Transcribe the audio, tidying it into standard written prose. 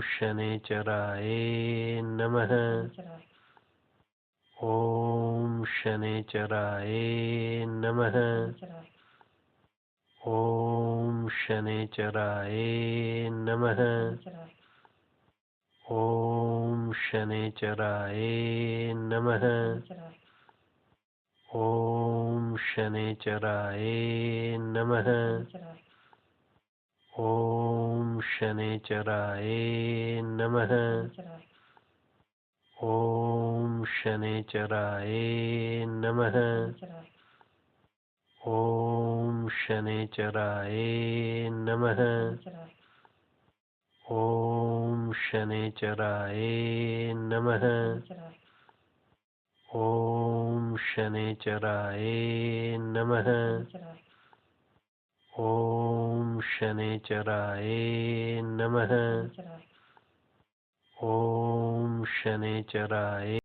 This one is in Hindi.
शनैश्चराय नमः। ओम शनैश्चराय नमः। ओम शनैश्चराय नमः। ओम शनैश्चराय नमः। ओम शनैश्चराय नमः। ओम शनैश्चराय नमः। ओम शनैश्चराय नमः। ओम शनैश्चराय नमः। ओम शनैश्चराय नमः। ओम शनैश्चराय नमः। ओम शनैश्चराय नमः। ओम शनैश्चराय